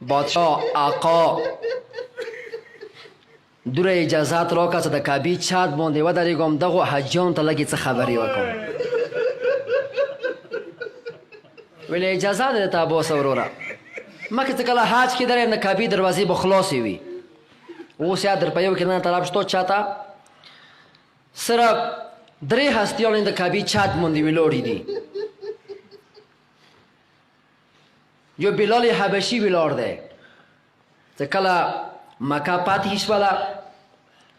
بادشاه آقا دوره اجازات راکړه چې د کعبې چات باندې ودرېږم دغو حاجیانو ته لږې څه خبرې وکړم. ویلې اجازه ده درته عباس وروره، مخکې چې کله حج کې درېم د کعبې دروازې به خلاصې وي. اوس یا در په یو کې نه طرف شته چاته صرف 3 هستیان د کعبې چات باندې ولاړې دي. یو بلال حبشي ولاړ دی چې کله مکه پاتې شوله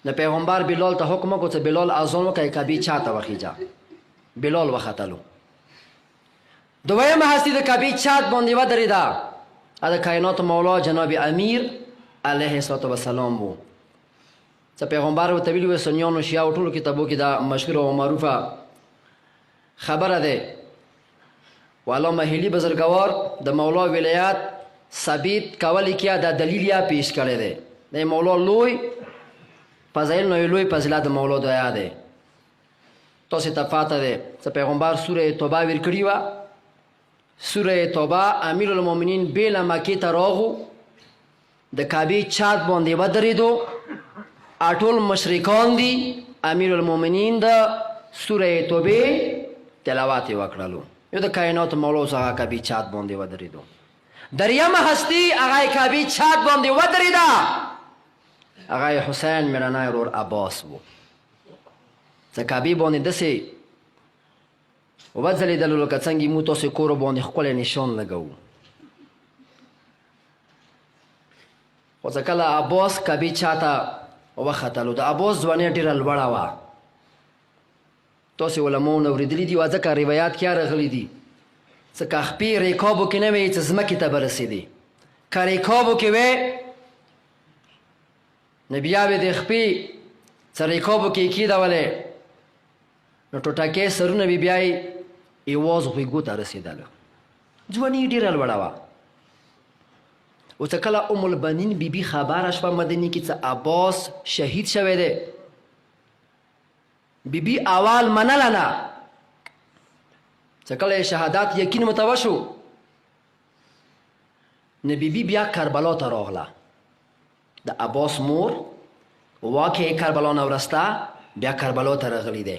د پیغمبر بلال ته حکم وکړو چې بلال اذان وکړي کعبې چاته وخیجه. بلال وختلو. دویمه هستی د کعبې چات باندې ودرېده د کائنات مولا جناب امیر علیه الصلاة والسلام و چې پیغمبر ورته ویلي وو سنیانو شیعو ټولو کتابو کې دا مشهوره او معروفه خبره ده. علامه هیلي بزرګوار د مولا ولایت ثابت کولی کیا دا دلیل یا پیش کړی دی. د مولا لوی فضایل نه لوی فضیلت د مولا دعا دی. تاسو ته پاته دی چې پیغمبر سوره توبه ورکړې وه. سوره توبه امیر المؤمنین بیله مکې ته راغو د کعبې چات باندې ودرېدو. ټول مشرکان دي. امیر المؤمنین د سوره توبې تلاوت یې وکړلو. یو د کائنات مولا څخه کعبې چات باندې ودرېدو. دریمه هستی هغه کعبې چات باندې ودرېده هغه حسین میرنی ورور عباس و چې کعبې باندې داسې وځلېدلو لکه څنګه موږ تاسې کور باندې ښکلی نشان لګوو. خو چې کله عباس کعبې چاته وختلو د عباس ځواني ډېره لوړه وه. تاسې علماو نه اورېدلي دي ځکه روایات کې راغلي دي چې که خپې ریکابو کې نه وی چې ځمکې ته به رسېدې. که ریکابو کې وی نو بیا به د خپې چې ریکابو کې یې کېدولې نو ټوټکې سرونه به بیا یې یوازې غوږو ته رسېدله. ځواني یې ډېره لوړه وه. اوس کله ام البنین بیبي خبره شوه مدینې کې چې عباس شهید شوی دی بیبي اول منله نه چې کله شهادت یقین متوجه شو نو بیبي بیا کربلا ته راغله. د عباس مور واقع کربلا نه ورسته بیا کربلا ته راغلی دی.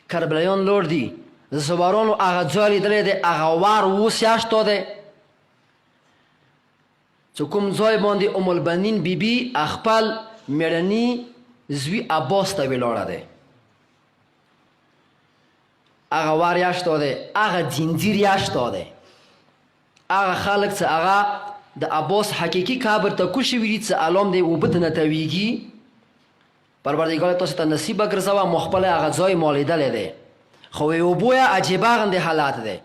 کربلایان لوړ دي د سوارانو هغه ځای لیدلی دی هغه وار 20 یاشتو دی چې کوم ځای باندې ام البنین بیبي خپل میړني زوی عباس ته ولاړه دی. هغه وار یاشتو دی هغه زنځیر یاشتو دی. هغه خلک چې هغه د عباس حقیقي قبر ته کوشي ویلي چې علام دی اوبه ته نه تویږي پروردګار تاسو ته نصیب وګرځوه مو خپل هغه ځای ما لیدلی دی خو اوبو یې عجیبه غوندې حالات دی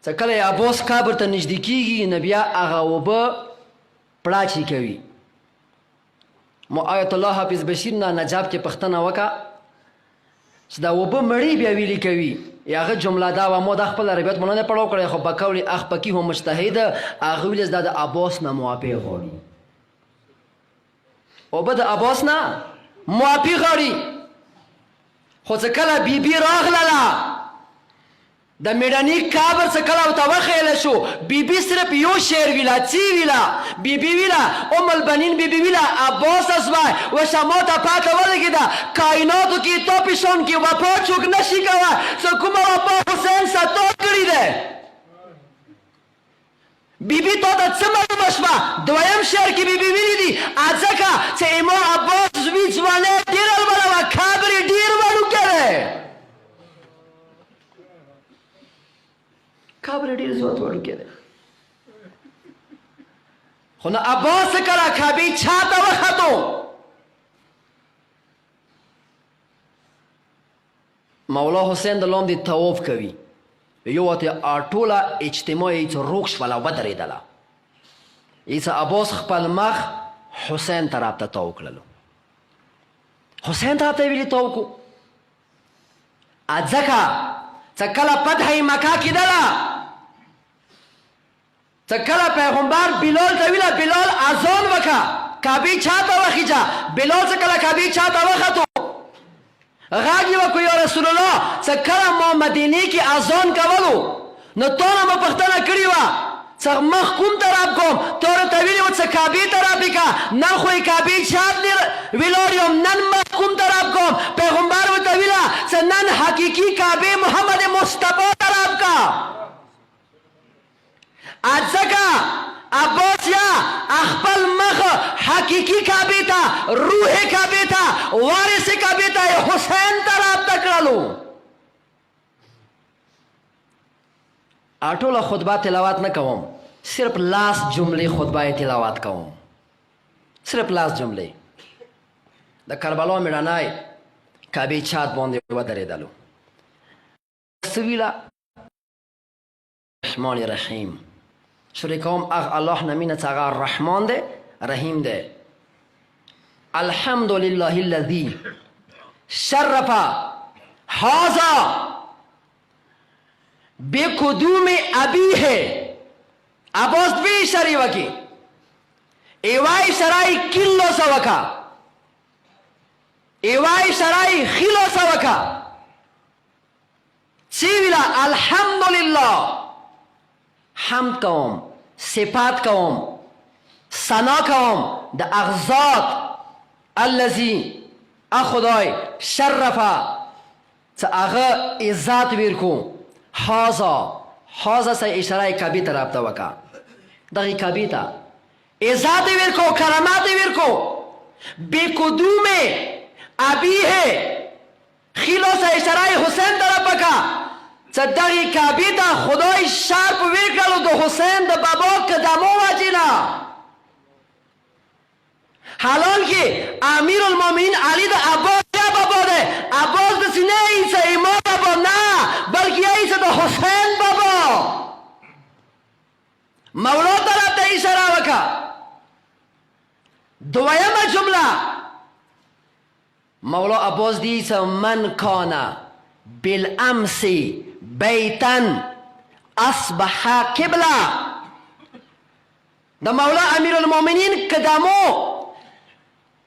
چې کله یې عباس قبر ته نږدې کېږي نو بیا هغه اوبه پړاچې کوي. مو آیت الله حافظ بشیر نه نجاب کې پوښتنه وکړه چې دا اوبه مړی بیا ویلي کوي. هغه جمله دا وه ما دا خپل عربیت مو نه پړاو کړی خو بقول اخ فقیه و مجتهد هغه ویل دا د عباس نه معافي غواړي. اوبه د عباس نه معافي غواړي. خو چې کله بیبي راغلله د میړني قبر څخه کله ورته وخیله شو بیبي صرف یو شعر ویله څه ویله بیبي ویله ام البنین بیبي ویله عباس اسوای و شما ته پته ولګېده کائناتو کې تو پیشان کې وفا څوک نشي کوه چې کومه وفا حسین ستا کړې ده. بیبي تا ته څه معلومه شوه. دویم شعر کې بیبي ویلي دي ځکه چې امام عباس زوی ځوانۍ ډېره لوړه وه قبر یې ډېر وړوکی دی. قبر ډېر زیات وړوکی دی. خو نه عباس کله کعبې چاته وختو مولا حسین د لاندې طواف کوي. یو وته ټوله اجتماع یې روغ شوله ودرېدله. یې عباس خپل مخ حسین طرف ته تاو کړلو. حسین طرف ته یې ویلي تاو کړو ځکه چې کله فتح مکه کېدله چې کله پیغمبر بلال ته ویله بلال اذان وکړه کعبې چاته وخیجه. بلال چې کله کعبې چاته وختو غږ یې وکړو یا رسول الله چې کله ما مدینې کې اذان کولو نو تا نه مو پوښتنه کړې وه څه مخ کوم طرف کوم تور ته ویلي و څه کعبې طرف یې کا نن خو یې کعبې چاپ دی ویلور یم نن مخ کوم طرف کوم پیغمبر ورته ویله څه نن حقیقي کعبې محمد مصطفی طرف کا ځکه عباس یا خپل مخ حقیقي کعبې ته روح کعبې ته وارث کعبې ته حسین طرف ته کړلو ټوله خطبه تلاوت نه کوم صرف لاس جملې خطبه تلاوت کوم صرف لاس جملې د کربلا میړنی کعبې چات باندې ودرېدلو سویله رحمان رحیم شروع کوم اغ الله نه مینه څه هغه رحمان دی رحیم دی الحمد لله الذي شرف هذا بقدوم ابیه عباس بی شریوه کی ایوای شرای کلو سوکا ایوای شرای خیلو سوکا چی ویلا الحمدلله حمد کوم صفات کوم ثنا کوم د اغزاد الذي اخدای شرفه څه هغه عزت ورکو هازا سه اشاره کعبې طرف ته وکا دغه کعبې ته عزت ورکو کرامات ورکو بقدوم ابیه خیلو سه اشاره حسین طرف وکا څه دغه کعبې ته خدای شرف ورکړلو د حسین د بابا قدمو وجینا حالان که امیر المومنین علی د عباس بابا ده عباس د سینه ایسا امام بابا نه بلکه ایسا د حسین بابا مولا طرف ته اشاره وکا دویمه جمله مولا عباس دی ایسا من کانا بالامس بیتن اصبح قبله د مولا امیر المومنین قدمو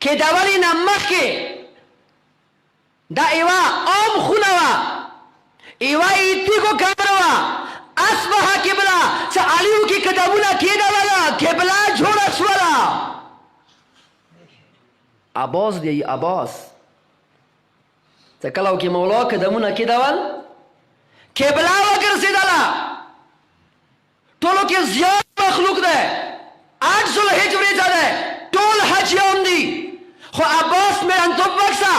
که دولی نمخ که دا ایوا عام خونه وا ایوا ایتیگو کامره وا اصبح قبله چه علیو کی قدمونه که دولا قبله جوڑا شولا عباس دی عباس چه کلو که مولا قدمونه که دول قبله و گرسی دلا طولو که زیاد مخلوق ده 8 ذوالحجه ده طول حجیان دی خو عباس میرن تو بکسا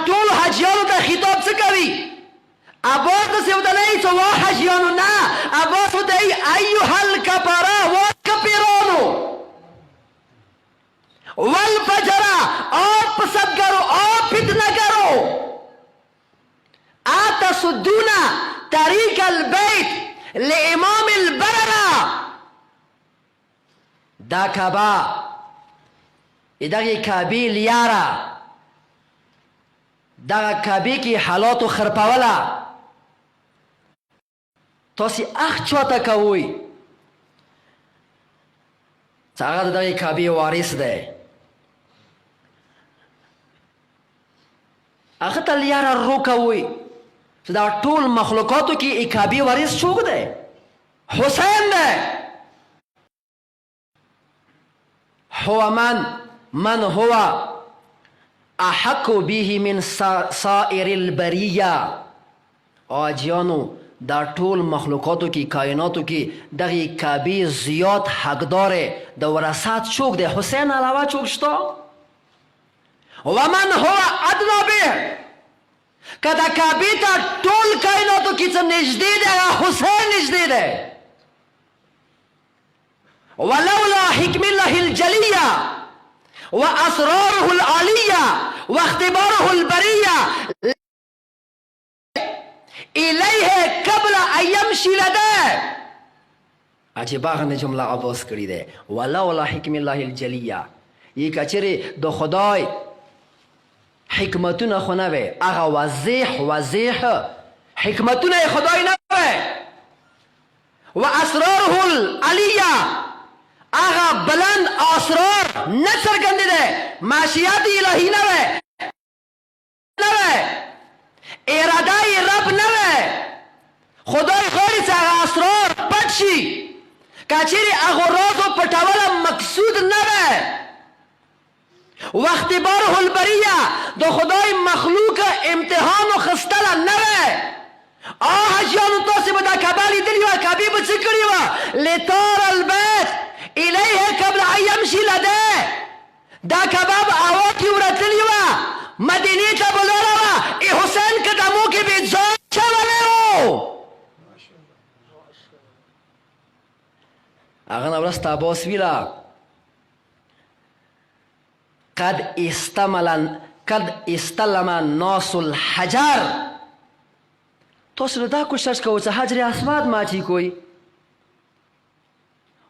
ټول حجیانو ته خطاب څه کوي عباس داسې ورته نه وایي چې وا حجیانو نه عباس ورته وایي ایها الکفره وا کفرانو والفجره او فسادګرو او فتنهګرو اتصدون طریق البیت لامام البرره دا کعبه دغه کعبې لیاره دغه کعبې کې حالاتو خرپوله تاسې اخ چاته کوئ چې هغه د دغې کعبې وارث دی هغه ته لیاره رو کوئ چې دا ټول مخلوقاتو کې کعبې وارث څوک دی حسین دی هو من هو احق به من سائر البریه آجیانو دا ټول مخلوقاتو کې کائناتو کې دغه کعبې زیات حقدار د وراثت څوک دی حسین علاوه څوک شته ومن هو ادنى به کدا کعبې ته ټول کائناتو کې څه نږدې دی حسین نږدې دی ولولا حکم الله الجلیه واسراره العالیه واختباره البریه الیه قبل ان یمشي لده عجیبه جمله عباس کړی ده ولولا حکم الله الجلیه یہ کچره د خدای حکمتونه خو نه وي هغه واضح حکمتونه خدای نه وي واسراره العالیه هغه بلند اسرار نه څرګندې ده معشیات الهی نه وي اراده رب نه وي خدای غواړي چې هغه اسرار پټ شي که چیرې هغو رازو پټوله مقصود نه ده، وقت باره البریه د خدای مخلوق امتحان و خستله نه ده. حاجیانو تاسې به دا کعبه لیدلې وه، کعبې به څه کړې وه؟ لتار البیت الیه قبل ان یمشي لده. دا کعبه به هوا کې ورتلې وه، مدینې ته به لاړه وه، حسین قدمو کې به ځان چولی و. هغه نه ورسته عباس ویله قد استلم الناس الحجر. تاسو نو دا کوشش کوئ چې حجر اسود ماچی کوئ.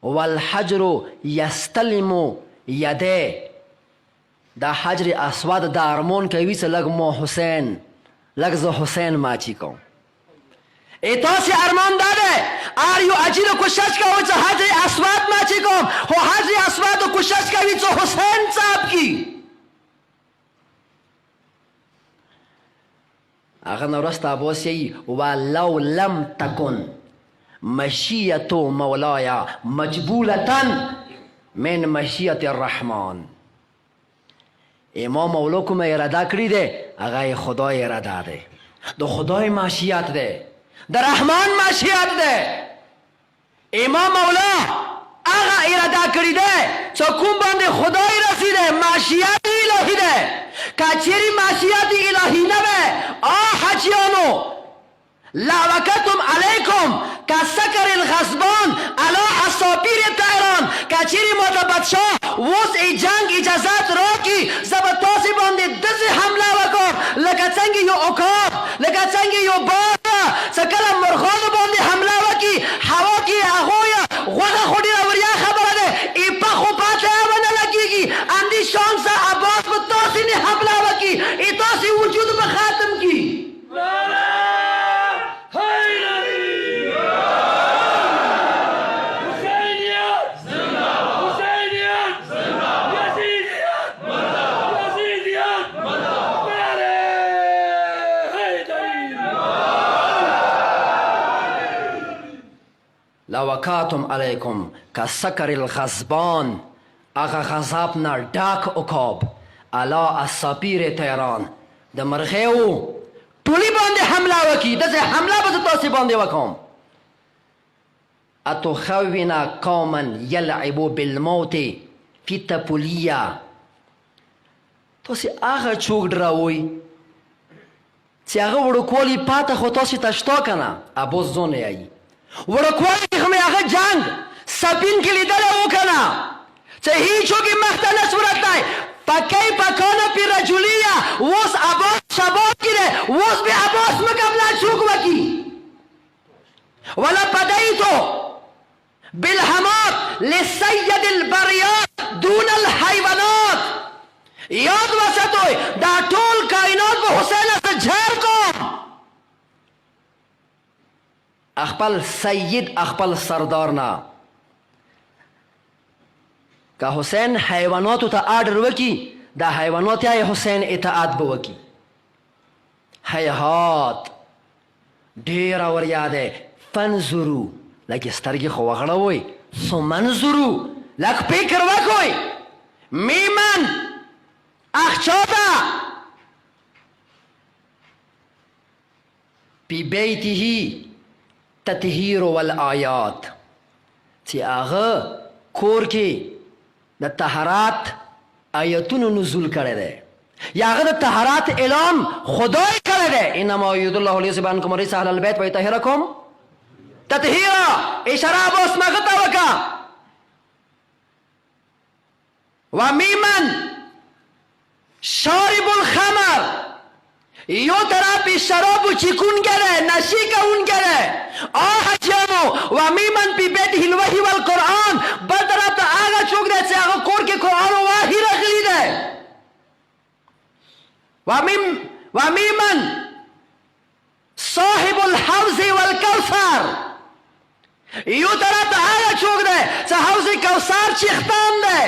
والحجر یستلم یده. دا حجر اسود دا ارمان کوي چې لږ مو حسین، لږ زه حسین ماچی کوم. تاسې ارمان دا دی یو عجیبه کوشش کوئ چې حجر اسود ماچی کوم، خو حجر اسود کوشش کوي چې حسین صاحب کی. هغه نه وروسته عباس یې ولو لم تکن مشیة مولایا مجبولة من مشیة الرحمن. امام مولا کومه اراده کړې ده هغه خدای اراده ده، د خدای مشیت ده، د رحمان مشیت ده. امام مولا هغه اراده کړې ده چې کوم باندې خدای رسیده مشیت الهی ده. که چیرې مشیت الهی نه وی حاجیانو لاوکتم علیکم کسکر الغصبان علی اصابیر طیران. که چیرې ما ته بادشاه اوس ای جنگ اجازت راکړي زه به تاسې باندې داسې حمله وکړم لکه څنګه یو عقاب، لکه څنګه یو باز چې کله مرغانو باندې حمله وکړي هوا کې هغوی غوښه خو ډېره وړیا خبره ده ایپه خو پاتې ونه لګېږي. همدې شان سه عباس به تاسې نه حمله وکړي، تاسې وجود به ختم کړي. لوکاتم علیکم که سکر الغضبان. هغه غضب نه ډاک عقاب علا اصابیر طیران د مرغیو ټولې باندې حمله وکړي. داسې حمله به زه تاسې باندې وکړم. اتخون قوما یلعبو بالموت فی تپولیه. تاسې هغه څوک ډراوئ چې هغه وړوکوالي پاته خو تاسې ته شته که نه. عباس ځان یایي وړوکوالي کې خو مې هغه جنګ سپین کې لیدلی و که نه چې هیڅوک یې مخ ته نه صورتلی فکیف کان فی رجلیه. اوس عباس شباب کې دی، اوس به عباس مقابله څوک وکړي. ولقدیتو بالحماق لسید البریات دون الحیوانات. یاد وساتئ دا ټول کائنات به حسین سره جهر کوم. خپل سید خپل سردار نه. که حسین حیواناتو ته آرډر وکړي دا حیوانات یا حسین اطاعت به وکړي. هیهات ډېره وریا دی. فنظرو لږ سترګې خو وغړوئ، ثم انظرو لږ فکر وکئ. میمن اخچاته فی بیته تطهیر والآیات. چې هغه کور کې د طهارت آیتونو نزول کړی دی یا هغه د طهارت اعلان خدای کړی دی. انما یرید الله لیذهب عنکم الرجس اهل البیت ویطهرکم تطهیرا. اشاره عباس مغه ته وکړه. ومیمن شارب الخمر، یو طرف شراب چکونگر ہے، نشی کونگر ہے. حاجیانو ومیمن پی بیت الوحی والقرآن، بل طرف تا آگا چوک دے سے آگا کور کے قرآن و واحی رخلی دے. ومیمن صاحب الحوض والکوثر، یو طرف تا آگا چوک دے سے حوض کوثر چیختان دے.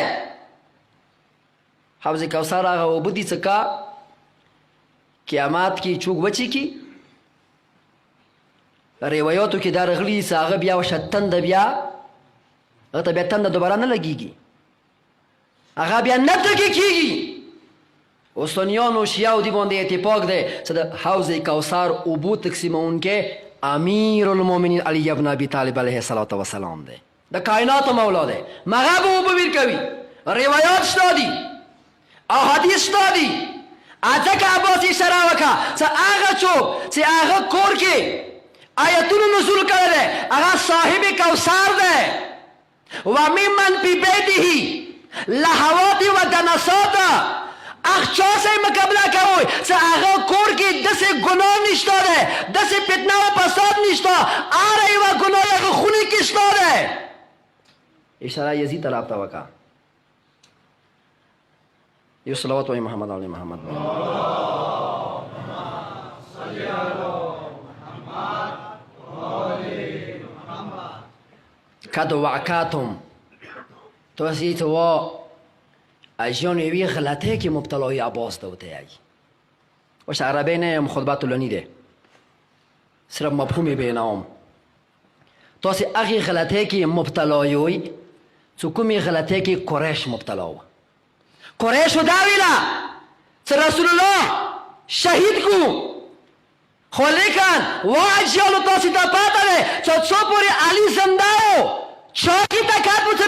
حوض کوثر آگا وہ بدی سکا قیامات کی چوک بچی کی. روایاتو کې دا رغلی چې هغه بیا وشتند بیا هغه ته بیا تنده دوباره نه لګېږي، هغه بیا نه تږي کېږي. اوس سنیانو شیعو دې باندې اتفاق دی چې د حوض کوثر اوبو تقسیمونکی امیر المؤمنین علی ابن ابي طالب علیه السلام دی، د کائناتو مولا دی. هغه به اوبه ورکوي. روایات شته دي، احادیث شته دي. ځکه عباس اشاره وکړه چې هغه څوک چې هغه کور کې آیتونو نزول کړی دی هغه صاحب کوثر دی. وممن فی بیته لهوات و دنسات، هغه چا سره مقابله کوئ چې هغه کور کې داسې ګناه نشته دی، داسې فتنه و فساد نشته، هر یوه ګناه هغه خونې کې شته دی. اشاره یزید طرف ته وکړه. یو صلوات وایي محمد علی محمد کد وعکاتم. تو اسی تو اجیان یوی غلطه که مبتلای عباس دوته ای وش عربی نیم خطبت لنی ده صرف مفهومی بینام. تو اسی اغی غلطه که مبتلایوی تو کمی غلطه که قریش مبتلاو. قریش و داویلا چه رسول الله شهید کو خو لیکن واجیانو تاسی تا پاتا ده چه چو پوری علی زندهو چاکی تا کت بود